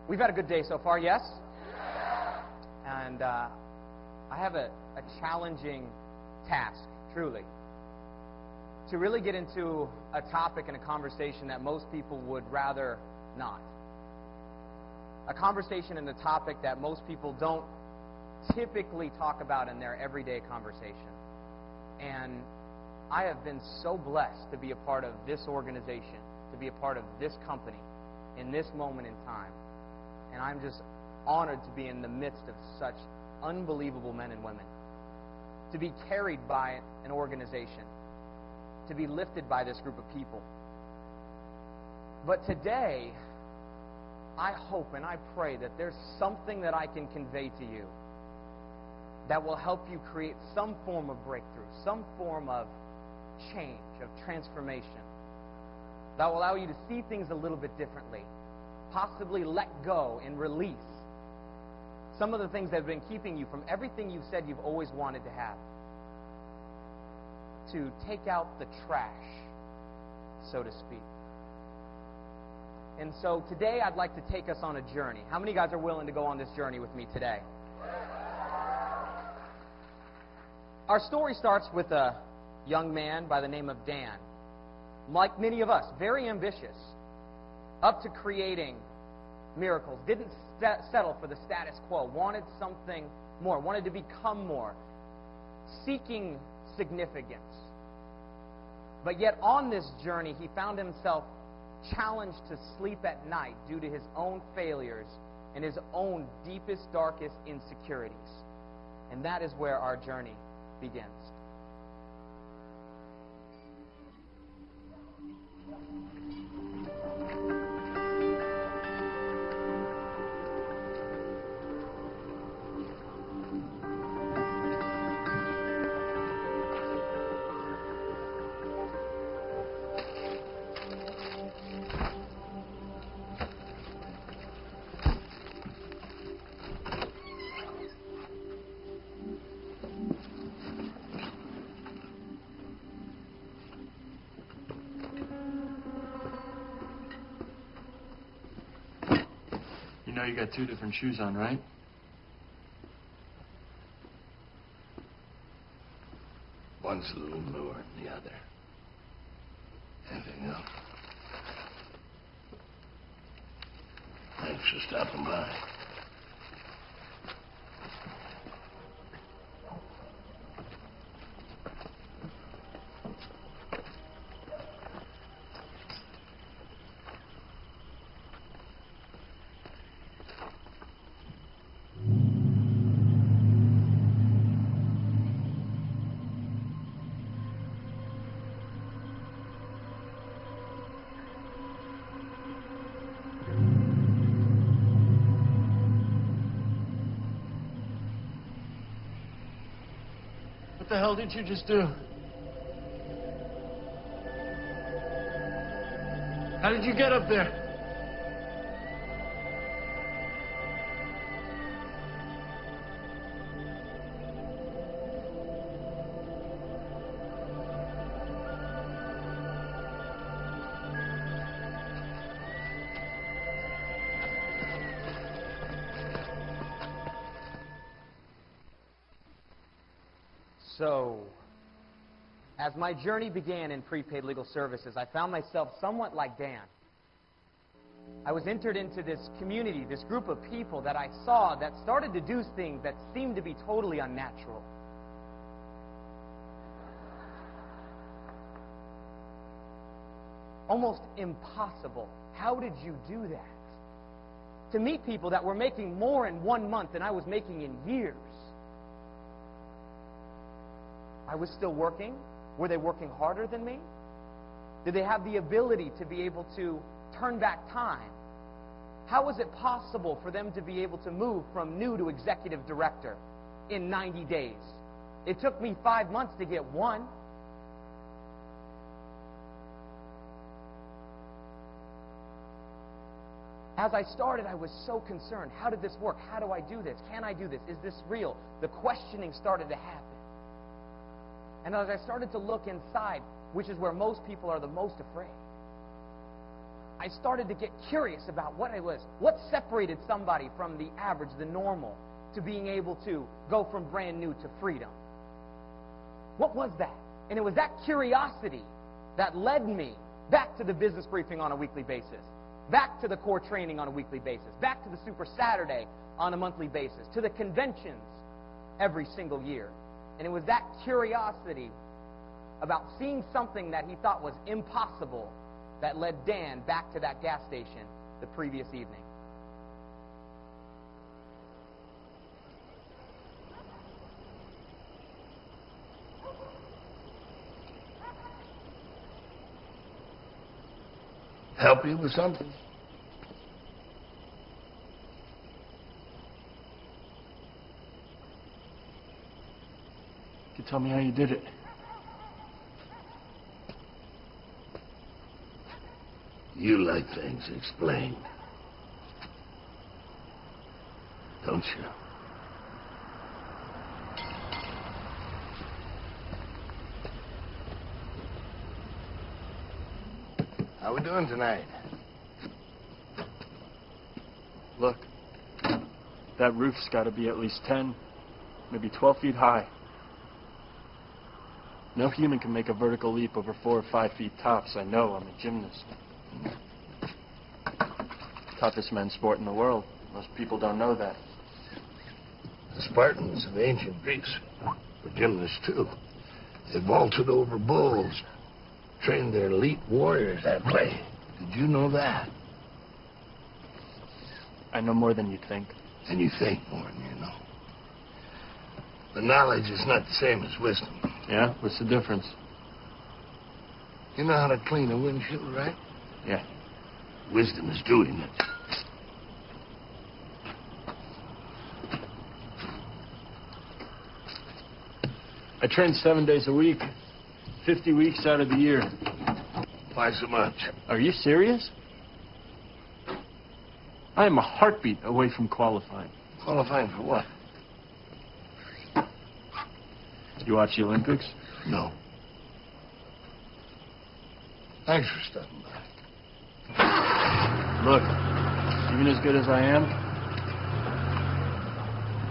we've had a good day so far, yes? And I have a challenging task, truly, to really get into a topic and a conversation that most people would rather not. A conversation and a topic that most people don't typically talk about in their everyday conversation. And I have been so blessed to be a part of this organization, to be a part of this company in this moment in time. And I'm just honored to be in the midst of such unbelievable men and women, to be carried by an organization, to be lifted by this group of people. But today, I hope and I pray that there's something that I can convey to you that will help you create some form of breakthrough, some form of change, of transformation, that will allow you to see things a little bit differently, possibly let go and release some of the things that have been keeping you from everything you've said you've always wanted to have, to take out the trash, so to speak. And so today I'd like to take us on a journey. How many guys are willing to go on this journey with me today? Our story starts with a young man by the name of Dan. Like many of us, very ambitious, up to creating miracles, didn't settle for the status quo, wanted something more, wanted to become more, seeking significance. But yet on this journey, he found himself challenged to sleep at night due to his own failures and his own deepest, darkest insecurities. And that is where our journey begins. You know you got two different shoes on, right? One's a little bluer than the other. Anything else? Thanks for stopping by. What the hell did you just do? How did you get up there? So, as my journey began in prepaid legal services, I found myself somewhat like Dan. I was entered into this community, this group of people that I saw that started to do things that seemed to be totally unnatural. Almost impossible. How did you do that? To meet people that were making more in 1 month than I was making in years. I was still working. Were they working harder than me? Did they have the ability to be able to turn back time? How was it possible for them to be able to move from new to executive director in 90 days? It took me 5 months to get one. As I started, I was so concerned. How did this work? How do I do this? Can I do this? Is this real? The questioning started to happen. And as I started to look inside, which is where most people are the most afraid, I started to get curious about what it was. What separated somebody from the average, the normal, to being able to go from brand new to freedom? What was that? And it was that curiosity that led me back to the business briefing on a weekly basis, back to the core training on a weekly basis, back to the Super Saturday on a monthly basis, to the conventions every single year. And it was that curiosity about seeing something that he thought was impossible that led Dan back to that gas station the previous evening. Help you with something? You tell me how you did it. You like things explained, don't you? How we doing tonight? Look, that roof's got to be at least 10, maybe 12 feet high. No human can make a vertical leap over 4 or 5 feet tops. I know, I'm a gymnast. Toughest men's sport in the world. Most people don't know that. The Spartans of ancient Greece were gymnasts too. They vaulted over bulls, trained their elite warriors that way. Did you know that? I know more than you think. And you think more than you know. But knowledge is not the same as wisdom. Yeah? What's the difference? You know how to clean a windshield, right? Yeah. Wisdom is doing it. I train 7 days a week, 50 weeks out of the year. Why so much? Are you serious? I am a heartbeat away from qualifying. Qualifying for what? You watch the Olympics? No. Thanks for stopping by. Look, even as good as I am,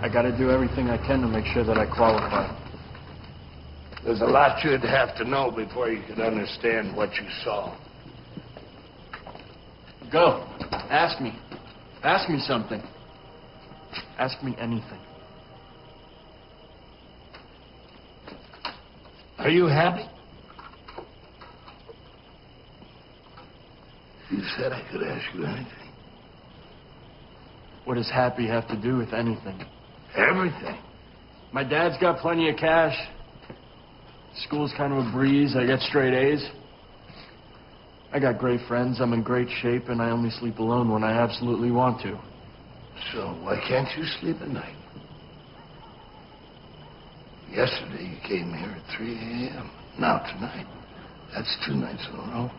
I gotta do everything I can to make sure that I qualify. There's a lot you'd have to know before you could understand what you saw. Go. Ask me. Ask me something. Ask me anything. Are you happy? You said I could ask you anything. What does happy have to do with anything? Everything. My dad's got plenty of cash. School's kind of a breeze. I get straight A's. I got great friends. I'm in great shape, and I only sleep alone when I absolutely want to. So why can't you sleep at night? Yesterday you came here at 3 a.m. Now tonight. That's 2 nights in a row.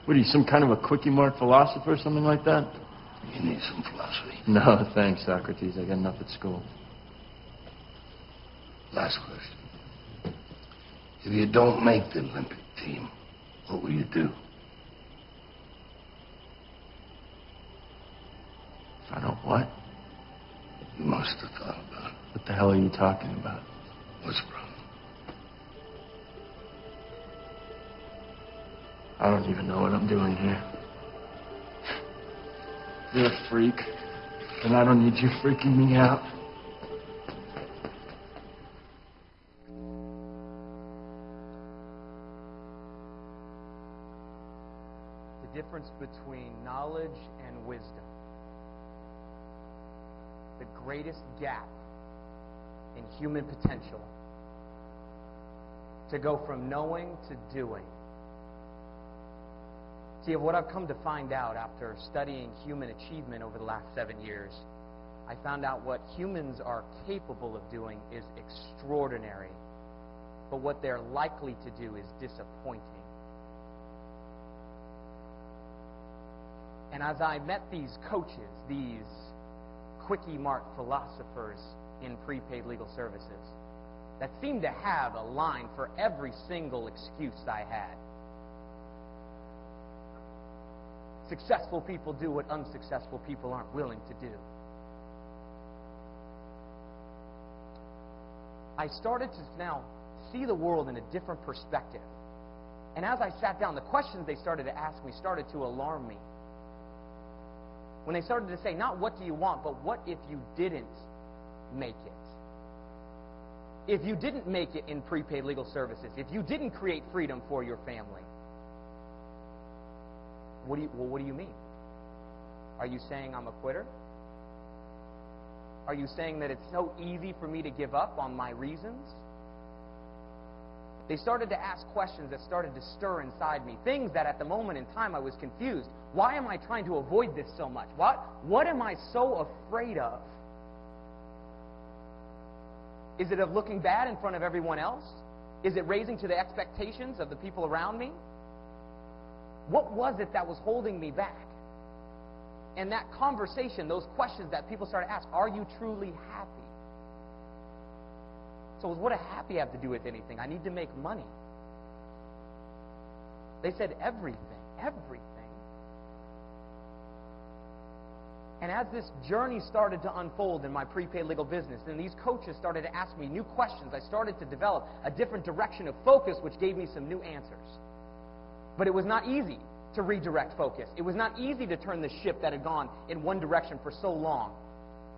What are you, some kind of a quickie mart philosopher or something like that? You need some philosophy. No, thanks, Socrates. I got enough at school. Last question. If you don't make the Olympic team, what will you do? If I don't what? You must have thought about it. What the hell are you talking about? What's the problem? I don't even know what I'm doing here. You're a freak, and I don't need you freaking me out. The difference between knowledge and wisdom. The greatest gap in human potential to go from knowing to doing. See, what I've come to find out after studying human achievement over the last 7 years, I found out what humans are capable of doing is extraordinary, but what they're likely to do is disappointing. And as I met these coaches, these quickie mart philosophers in prepaid legal services, that seemed to have a line for every single excuse I had. successful people do what unsuccessful people aren't willing to do. I started to now see the world in a different perspective. And as I sat down, the questions they started to ask me started to alarm me. When they started to say, not what do you want, but what if you didn't make it? If you didn't make it in prepaid legal services, if you didn't create freedom for your family, what do you mean? Are you saying I'm a quitter? Are you saying that it's so easy for me to give up on my reasons? They started to ask questions that started to stir inside me. Things that at the moment in time I was confused. Why am I trying to avoid this so much? What am I so afraid of? Is it of looking bad in front of everyone else? Is it raising to the expectations of the people around me? What was it that was holding me back? And that conversation, those questions that people started to ask, are you truly happy? So what does happy have to do with anything? I need to make money. They said everything. And as this journey started to unfold in my prepaid legal business, and these coaches started to ask me new questions, I started to develop a different direction of focus, which gave me some new answers. But it was not easy to redirect focus. It was not easy to turn the ship that had gone in one direction for so long,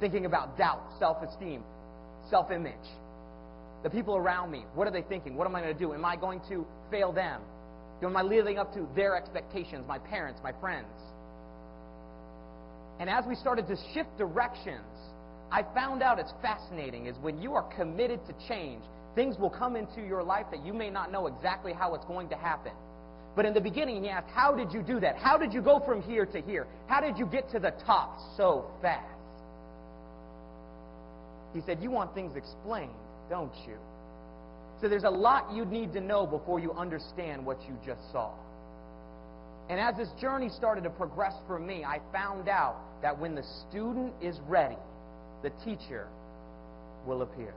thinking about doubt, self-esteem, self-image. The people around me, what are they thinking? What am I going to do? Am I going to fail them? Am I living up to their expectations, my parents, my friends? And as we started to shift directions, I found out it's fascinating is when you are committed to change, things will come into your life that you may not know exactly how it's going to happen. But in the beginning, he asked, how did you do that? How did you go from here to here? How did you get to the top so fast? He said, you want things explained, don't you? So there's a lot you need to know before you understand what you just saw. And as this journey started to progress for me, I found out that when the student is ready, the teacher will appear.